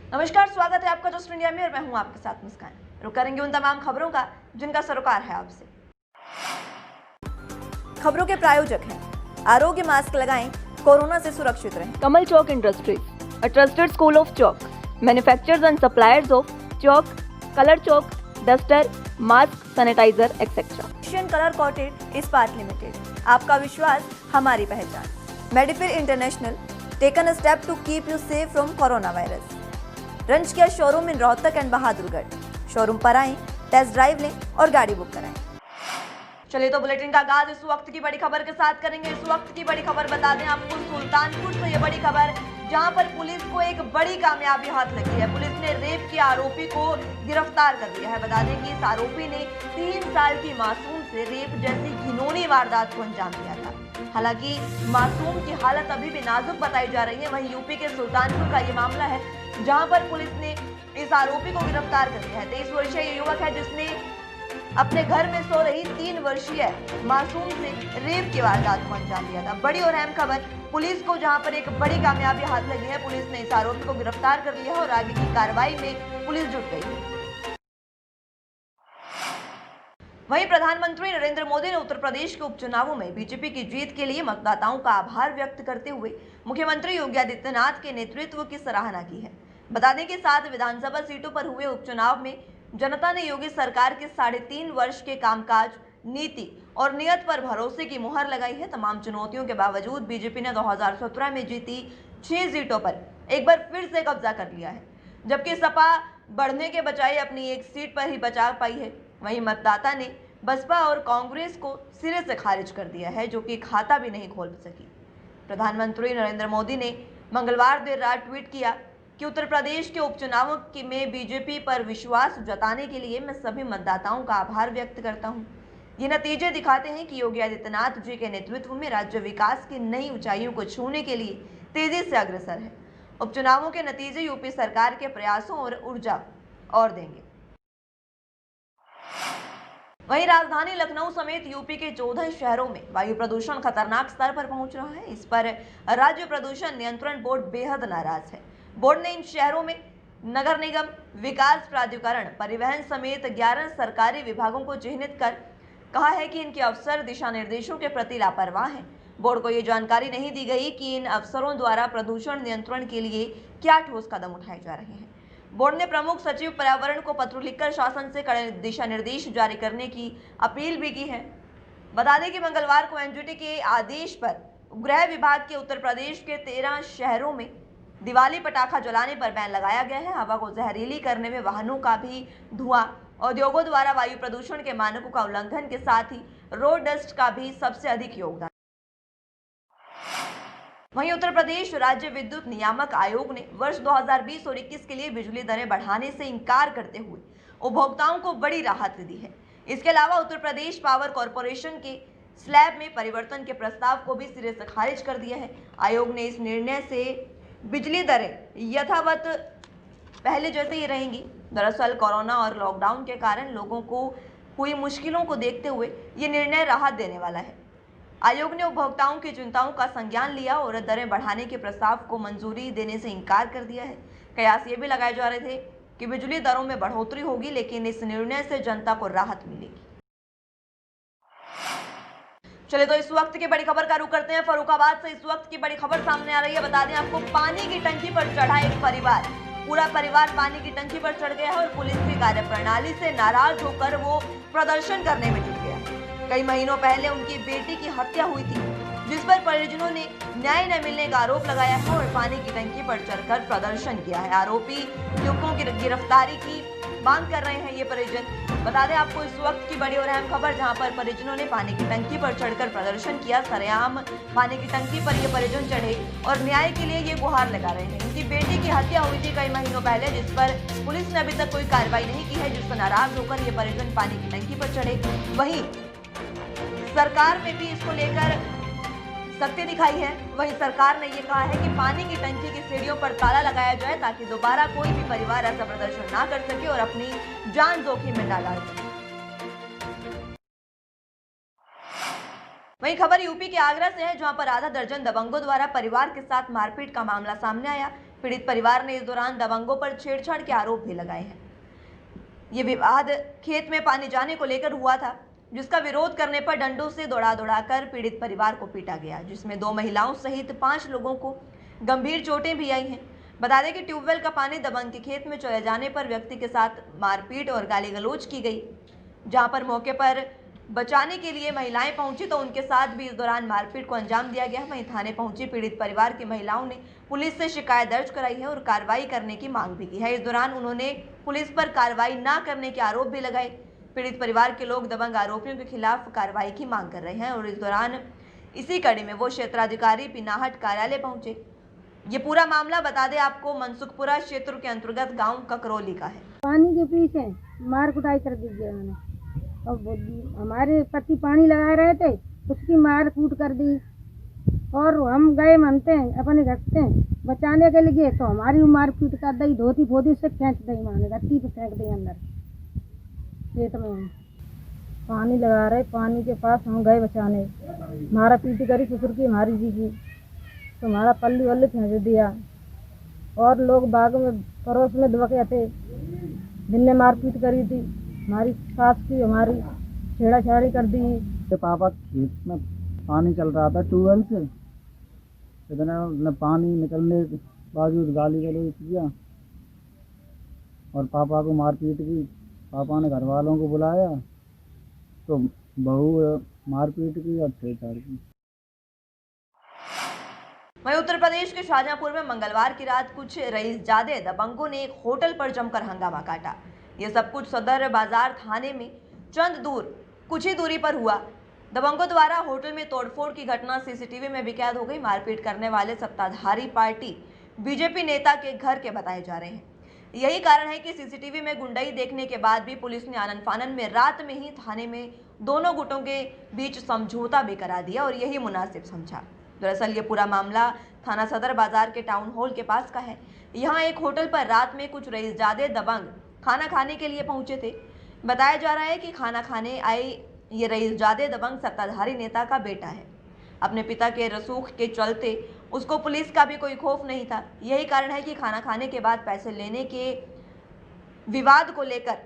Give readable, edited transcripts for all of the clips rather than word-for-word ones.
नमस्कार, स्वागत है आपका जस्ट इंडिया में और मैं हूं आपके साथ मुस्कान। रुक करेंगे उन तमाम खबरों का जिनका सरोकार है आपसे। खबरों के प्रायोजक हैं आरोग्य मास्क लगाएं, कोरोना से सुरक्षित रहें। कमल Chowk industries, a trusted school of chalk, manufacturers and suppliers of chalk, color chalk, duster, mask, sanitizer, etc. Asian colour coated इस्पात लिमिटेड, आपका विश्वास हमारी पहचान। मेडिफिर international, taken a step to keep you safe from corona virus. रंज किया showroom in Rohtak and Bahadurgarh. Showroom पर आएं, टेस्ट ड्राइव लें और गाड़ी बुक कराएं। चलिए तो बुलेटिन का आगाज इस वक्त की बड़ी खबर के साथ करेंगे। इस वक्त की बड़ी खबर बता दें आपको सुल्तानपुर से ये बड़ी खबर, जहां पर पुलिस को एक बड़ी कामयाबी हाथ लगी है। पुलिस ने रेप के आरोपी को गिरफ्तार कर लिया है। बता दें कि इस आरोपी ने 3 साल की मासूम से रेप जैसी घिनौनी वारदात को अंजाम दिया था। हालांकि मासूम की हालत अभी भी नाजुक बताई जा रही है। वहीं यूपी के सुल्तानपुर का ये मामला है, जहां पर पुलिस ने इस आरोपी को गिरफ्तार कर लिया है। 23 वर्षीय युवक है जिसने अपने घर में सो रही 3 वर्षीय मासूम से रेप की वारदात को अंजाम दिया था। बड़ी और अहम खबर, पुलिस को जहां पर एक बड़ी कामयाबी हाथ लगी है। पुलिस ने इस आरोपी को गिरफ्तार कर लिया है और आगे की कार्रवाई में पुलिस जुट गई है। वहीं प्रधानमंत्री नरेंद्र मोदी ने उत्तर प्रदेश के उपचुनावों में बीजेपी की जीत के लिए मतदाताओं का आभार व्यक्त करते हुए मुख्यमंत्री योगी आदित्यनाथ के नेतृत्व की सराहना की है। बता दें कि 7 विधानसभा सीटों पर हुए उपचुनाव में जनता ने योगी सरकार के 3.5 वर्ष के कामकाज, नीति और नियत पर भरोसे की मुहर लगाई है। तमाम चुनौतियों के बावजूद बीजेपी ने 2017 में जीती 6 सीटों पर एक बार फिर से कब्जा कर लिया है, जबकि सपा बढ़ने के बजाय अपनी एक सीट पर ही बचा पाई है। वहीं मतदाता ने बसपा और कांग्रेस को सिरे से खारिज कर दिया है, जो कि खाता भी नहीं खोल सकी। प्रधानमंत्री नरेंद्र मोदी ने मंगलवार देर रात ट्वीट किया कि उत्तर प्रदेश के उपचुनावों में बीजेपी पर विश्वास जताने के लिए मैं सभी मतदाताओं का आभार व्यक्त करता हूं। ये नतीजे दिखाते हैं कि योगी आदित्यनाथ जी के नेतृत्व में राज्य विकास की नई ऊंचाइयों को छूने के लिए तेजी से अग्रसर है। उपचुनावों के नतीजे यूपी सरकार के प्रयासों और ऊर्जा और देंगे। वहीं राजधानी लखनऊ समेत यूपी के 14 शहरों में वायु प्रदूषण खतरनाक स्तर पर पहुंच रहा है। इस पर राज्य प्रदूषण नियंत्रण बोर्ड बेहद नाराज है। बोर्ड ने इन शहरों में नगर निगम, विकास प्राधिकरण, परिवहन समेत 11 सरकारी विभागों को चिन्हित कर कहा है कि इनके अफसर दिशा निर्देशों के प्रति लापरवाह हैं। बोर्ड को ये जानकारी नहीं दी गई कि इन अफसरों द्वारा प्रदूषण नियंत्रण के लिए क्या ठोस कदम उठाए जा रहे हैं। बोर्ड ने प्रमुख सचिव पर्यावरण को पत्र लिखकर शासन से कड़े दिशा निर्देश जारी करने की अपील भी की है। बता दें कि मंगलवार को एनजीटी के आदेश पर गृह विभाग के उत्तर प्रदेश के 13 शहरों में दिवाली पटाखा जलाने पर बैन लगाया गया है। हवा को जहरीली करने में वाहनों का भी धुआं, उद्योगों द्वारा वायु प्रदूषण के मानकों का उल्लंघन के साथ ही रोड डस्ट का भी सबसे अधिक योगदान। वहीं उत्तर प्रदेश राज्य विद्युत नियामक आयोग ने वर्ष 2020 और 21 के लिए बिजली दरें बढ़ाने से इंकार करते हुए उपभोक्ताओं को बड़ी राहत दी है। इसके अलावा उत्तर प्रदेश पावर कॉरपोरेशन के स्लैब में परिवर्तन के प्रस्ताव को भी सिरे से खारिज कर दिया है। आयोग ने इस निर्णय से बिजली दरें यथावत पहले जैसे ही रहेंगी। दरअसल कोरोना और लॉकडाउन के कारण लोगों को हुई मुश्किलों को देखते हुए ये निर्णय राहत देने वाला है। आयोग ने उपभोक्ताओं की चिंताओं का संज्ञान लिया और दरें बढ़ाने के प्रस्ताव को मंजूरी देने से इनकार कर दिया है। कयास ये भी लगाए जा रहे थे कि बिजली दरों में बढ़ोतरी होगी, लेकिन इस निर्णय से जनता को राहत मिलेगी। चलिए तो इस वक्त की बड़ी खबर का रुख करते हैं। फर्रुखाबाद से इस वक्त की बड़ी खबर सामने आ रही है। बता दें आपको, पानी की टंकी पर चढ़ा एक परिवार, पूरा परिवार पानी की टंकी पर चढ़ गया है और पुलिस की कार्यप्रणाली से नाराज होकर वो प्रदर्शन करने में जुट गया। कई महीनों पहले उनकी बेटी की हत्या हुई थी, जिस पर परिजनों ने न्याय न मिलने का आरोप लगाया है और पानी की टंकी पर चढ़कर प्रदर्शन किया है। आरोपी युवकों की गिरफ्तारी की मांग कर रहे हैं ये परिजन। बता दें आपको इस वक्त की बड़ी और अहम खबर, जहां पर परिजनों ने पानी की टंकी पर चढ़कर प्रदर्शन किया। सरेआम पानी की टंकी पर ये परिजन चढ़े और न्याय के लिए ये गुहार लगा रहे हैं। उनकी बेटी की हत्या हुई थी कई महीनों पहले, जिस पर पुलिस ने अभी तक कोई कार्रवाई नहीं की है, जिस पर नाराज होकर ये परिजन पानी की टंकी पर चढ़े। वहीं सरकार में भी इसको लेकर सख्ती दिखाई है। वहीं सरकार ने ये कहा है कि पानी की टंकी की सीढ़ियों पर ताला लगाया जाए ताकि दोबारा कोई भी परिवार ऐसा प्रदर्शन ना कर सके और अपनी जान जोखिम में ना डाल सके। वहीं खबर यूपी के आगरा से है, जहां पर आधा दर्जन दबंगों द्वारा परिवार के साथ मारपीट का मामला सामने आया। पीड़ित परिवार ने इस दौरान दबंगों पर छेड़छाड़ के आरोप भी लगाए हैं। ये विवाद खेत में पानी जाने को लेकर हुआ था, जिसका विरोध करने पर डंडों से दौड़ा कर पीड़ित परिवार को पीटा गया, जिसमें 2 महिलाओं सहित 5 लोगों को गंभीर चोटें भी आई हैं। बता दें कि ट्यूबवेल का पानी दबंग के खेत में चले जाने पर व्यक्ति के साथ मारपीट और गाली गलौज की गई। जहां पर मौके पर बचाने के लिए महिलाएं पहुंची तो उनके साथ भी इस दौरान मारपीट को अंजाम दिया गया। वहीं थाने पहुंची पीड़ित परिवार की महिलाओं ने पुलिस से शिकायत दर्ज कराई है और कार्रवाई करने की मांग भी की है। इस दौरान उन्होंने पुलिस पर कार्रवाई न करने के आरोप भी लगाए। पीड़ित परिवार के लोग दबंग आरोपियों के खिलाफ कार्रवाई की मांग कर रहे हैं और इस दौरान इसी कड़ी में वो क्षेत्राधिकारी पिनाहट कार्यालय पहुंचे। ये पूरा मामला बता दें आपको मनसुखपुरा क्षेत्र के अंतर्गत गांव ककरौली का है। पानी के पीछे मार कुटाई कर दी गई उन्होंने और हमारे पति पानी लगा रहे थे, उसकी मार कूट कर दी और हम गए मनते हैं अपने घर से बचाने के लिए तो हमारी मार पीट कर दी, धोती फोती से खींच दी, माने गत्ती पे फेंक दी अंदर खेत में। पानी लगा रहे, पानी के पास हम गए बचाने, मारा पीट करी ससुर की हमारी जी की, तो हमारा पल्ली वल्ली फेंक दिया और लोग बाग में पड़ोस में दबके थे, जिनने मारपीट करी थी। हमारी सास की हमारी छेड़ाछाड़ी कर दी। पापा खेत में पानी चल रहा था ट्यूबवेल से, इतना पानी निकलने के बावजूद गाली गलौज किया और पापा को मारपीट की। पापा ने घर वालों को बुलाया तो बहू मारपीट की और छेड़छाड़ की। वहीं उत्तर प्रदेश के शाहजहांपुर में मंगलवार की रात कुछ रईसजादे दबंगों ने एक होटल पर जमकर हंगामा काटा। ये सब कुछ सदर बाजार थाने में कुछ ही दूरी पर हुआ। दबंगों द्वारा होटल में तोड़फोड़ की घटना सीसीटीवी में भी कैद हो गई। मारपीट करने वाले सत्ताधारी पार्टी बीजेपी नेता के घर के बताए जा रहे हैं। यही कारण है कि सीसीटीवी में गुंडई देखने के बाद भी पुलिस ने आनन फानन में रात में ही थाने में दोनों गुटों के बीच समझौता भी करा दिया और यही मुनासिब समझा। दरअसल ये पूरा मामला थाना सदर बाजार के टाउन हॉल के पास का है। यहाँ एक होटल पर रात में कुछ रईसजादे दबंग खाना खाने के लिए पहुंचे थे। बताया जा रहा है कि खाना खाने आए ये रईसजादे दबंग सत्ताधारी नेता का बेटा है। अपने पिता के रसूख के चलते उसको पुलिस का भी कोई खौफ नहीं था। यही कारण है कि खाना खाने के बाद पैसे लेने के विवाद को लेकर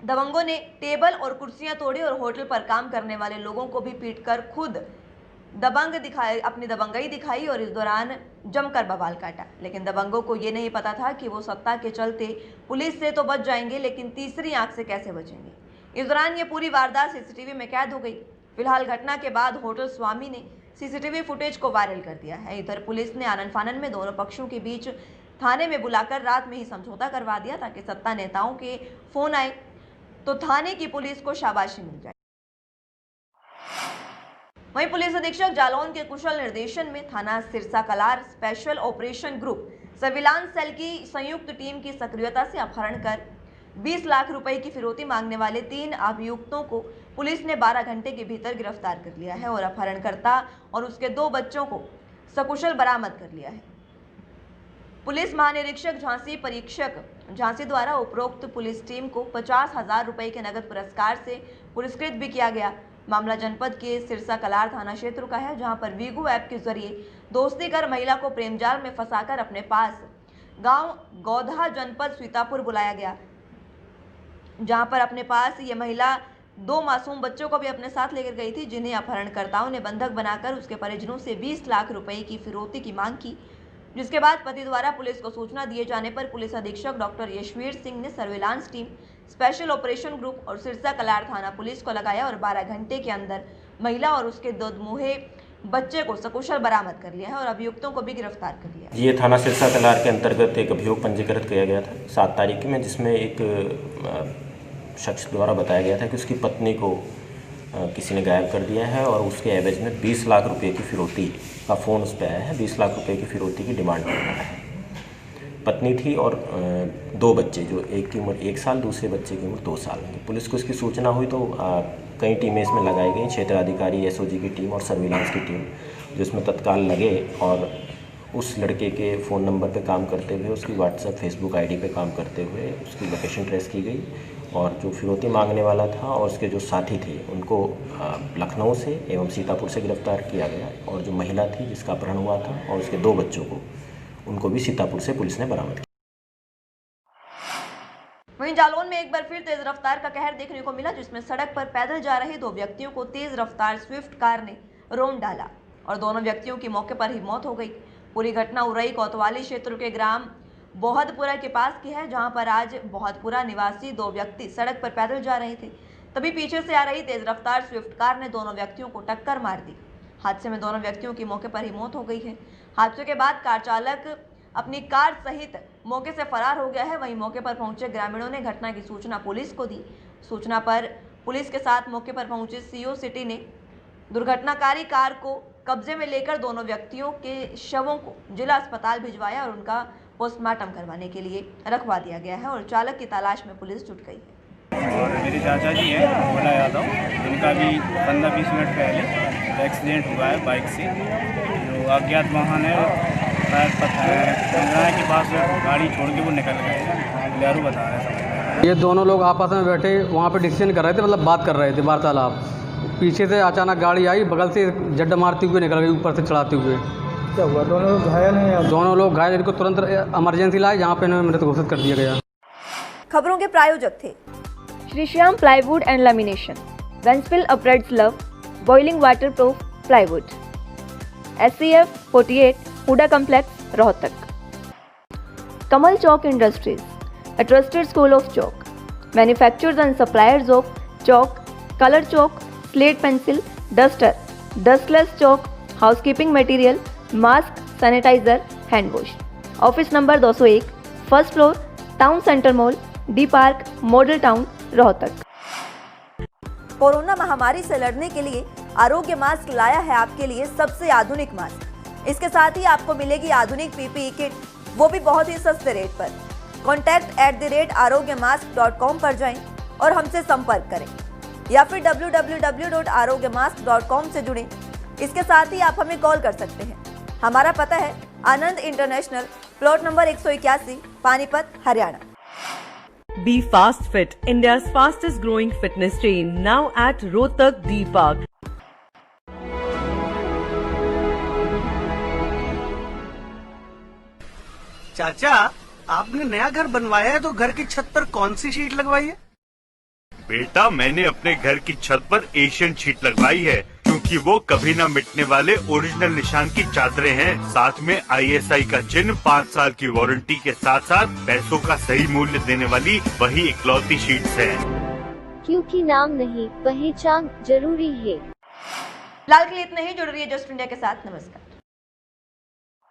दबंगों ने टेबल और कुर्सियां तोड़ी और होटल पर काम करने वाले लोगों को भी पीटकर खुद अपनी दबंगई दिखाई और इस दौरान जमकर बवाल काटा। लेकिन दबंगों को ये नहीं पता था कि वो सत्ता के चलते पुलिस से तो बच जाएंगे, लेकिन तीसरी आंख से कैसे बचेंगे। इस दौरान ये पूरी वारदात सीसीटीवी में कैद हो गई। फिलहाल घटना के बाद होटल स्वामी ने सीसीटीवी फुटेज को वायरल कर दिया है। इधर पुलिस ने आनन फानन में दोनों पक्षों के बीच थाने में बुलाकर रात में ही समझौता करवा दिया ताकि सत्ता नेताओं के फोन आए तो थाने की पुलिस को शाबाशी मिल जाए। वहीं पुलिस अधीक्षक जालौन के कुशल निर्देशन में थाना Sirsa Kalar special operation group surveillance cell की संयुक्त टीम की सक्रियता से अपहरण कर 20 लाख रुपए की फिरौती मांगने वाले 3 अभियुक्तों को पुलिस ने 12 घंटे के भीतर गिरफ्तार कर लिया है और अपहरणकर्ता और उसके 2 बच्चों को सकुशल बरामद कर लिया है। पुलिस महानिरीक्षक झांसी परीक्षक झांसी द्वारा उपरोक्त पुलिस टीम को 50,000 रुपए के नगद पुरस्कार से पुरस्कृत भी किया गया। मामला जनपद के सिरसा कलार थाना क्षेत्र का है, जहां पर वीगो ऐप के जरिए दोस्ती कर महिला को प्रेमजाल में फंसाकर अपने पास गांव गौधा जनपद सीतापुर बुलाया गया, जहां पर अपने पास ये महिला 2 मासूम बच्चों को भी अपने साथ लेकर गई थी, जिन्हें अपहरणकर्ताओं ने बंधक बनाकर उसके परिजनों से 20 लाख रुपए की फिरौती की मांग की। जिसके बाद पति द्वारा पुलिस को सूचना दिए जाने पर पुलिस अधीक्षक डॉक्टर यशवीर सिंह ने surveillance team, special operation group और सिरसा कलार थाना पुलिस को लगाया और 12 घंटे के अंदर महिला और उसके 2 मुहे बच्चे को सकुशल बरामद कर लिया है और अभियुक्तों को भी गिरफ्तार कर लिया। ये थाना सिरसा कलार के अंतर्गत एक अभियोग पंजीकृत किया गया था 7 तारीख में, जिसमें एक शख्स द्वारा बताया गया था कि उसकी पत्नी को किसी ने गायब कर दिया है और उसके एवज में 20 लाख रुपए की फिरौती का फ़ोन उस पर आया है। 20 लाख रुपए की फिरौती की डिमांड कर रहा है। पत्नी थी और 2 बच्चे, जो एक की उम्र 1 साल, दूसरे बच्चे की उम्र 2 साल। पुलिस को इसकी सूचना हुई तो कई टीमें इसमें लगाई गई, क्षेत्राधिकारी एसओजी की टीम और सर्विलांस की टीम, जिसमें तत्काल लगे और उस लड़के के फ़ोन नंबर पे काम करते हुए, उसकी व्हाट्सएप फेसबुक आईडी पे काम करते हुए उसकी लोकेशन ट्रेस की गई और जो फिरौती मांगने वाला था और उसके जो साथी थे उनको लखनऊ से एवं सीतापुर से गिरफ्तार किया गया और जो महिला थी जिसका अपहरण हुआ था और उसके 2 बच्चों को उनको भी सीतापुर से पुलिस ने बरामद किया। वहीं जालौन में एक बार फिर तेज रफ्तार का कहर देखने को मिला, जिसमें सड़क पर पैदल जा रहे दो व्यक्तियों को तेज रफ्तार स्विफ्ट कार ने रोन डाला और दोनों व्यक्तियों की मौके पर ही मौत हो गई। पूरी घटना उरई कोतवाली क्षेत्र के ग्राम बोहदपुरा के पास की है, जहां पर आज बोहदपुरा निवासी दो व्यक्ति सड़क पर पैदल जा रहे थे। तभी पीछे से आ रही तेज रफ्तार स्विफ्ट कार ने दोनों व्यक्तियों को टक्कर मार दी। हादसे में दोनों व्यक्तियों की मौके पर ही मौत हो गई है। हादसे के बाद कार चालक अपनी कार सहित मौके से फरार हो गया है। वहीं मौके पर पहुंचे ग्रामीणों ने घटना की सूचना पुलिस को दी। सूचना पर पुलिस के साथ मौके पर पहुंचे सीओ सिटी ने दुर्घटनाकारी कार को कब्जे में लेकर दोनों व्यक्तियों के शवों को जिला अस्पताल भिजवाया और उनका पोस्टमार्टम करवाने के लिए रखवा दिया गया है और चालक की तलाश में पुलिस जुट गई है। और मेरे चाचा जी हैं भोला यादव, जिनका भी 15-20 मिनट पहले एक्सीडेंट हुआ है बाइक से। जो अज्ञात वाहन है के पास गाड़ी छोड़ के वो निकल गए, लारू बता रहे हैं। ये दोनों लोग आपस में बैठे वहाँ पे डिसीजन कर रहे थे, मतलब बात कर रहे थे, वार्तालाप। पीछे से अचानक गाड़ी आई, बगल से जड्डा मारती हुए निकल गई, ऊपर से चढ़ाते हुए। क्या हुआ? दोनों लोग घायल हैं? दोनों लोग घायल, इनको तुरंत इमरजेंसी लाए, जहाँ पे इन्हें मृत घोषित कर दिया गया। खबरों के प्रायोजक थे Shri Shyam plywood and lamination, वेंसफिल अपरेड्स लव, boiling water proof plywood, SCF 48, Huda complex, Rohtak. Kamal Chowk industries, a trusted school of chalk, manufacturers and suppliers of chalk, color chalk, slate pencil, duster, dustless chalk, housekeeping material, mask, sanitizer, hand wash. Office number 201, first floor, town centre mall, D park, model town, Rohtak. Corona महामारी से लड़ने के लिए आरोग्य mask लाया है आपके लिए सबसे आधुनिक मास्क। इसके साथ ही आपको मिलेगी आधुनिक PPE किट, वो भी बहुत ही सस्ते रेट पर। contact@arogyamask.com पर जाएं और हमसे संपर्क करें या फिर www.arogyamask.com से जुड़ें। इसके साथ ही आप हमें कॉल कर सकते हैं। हमारा पता है Anand international, plot number 181, Panipat, Haryana. Be Fast Fit, India's fastest growing fitness chain, now at Rohtak D Park. चाचा, आपने नया घर बनवाया है तो घर की छत पर कौन सी शीट लगवाई है? बेटा, मैंने अपने घर की छत पर एशियन शीट लगवाई है, क्योंकि वो कभी न मिटने वाले ओरिजिनल निशान की चादरें हैं। साथ में ISI का चिन्ह, 5 साल की वारंटी के साथ साथ पैसों का सही मूल्य देने वाली वही इकलौती शीट्स हैं। क्योंकि नाम नहीं, पहचान जरूरी है। फिलहाल के लिए इतना ही। जुड़ रही है जस्ट इंडिया के साथ। नमस्कार।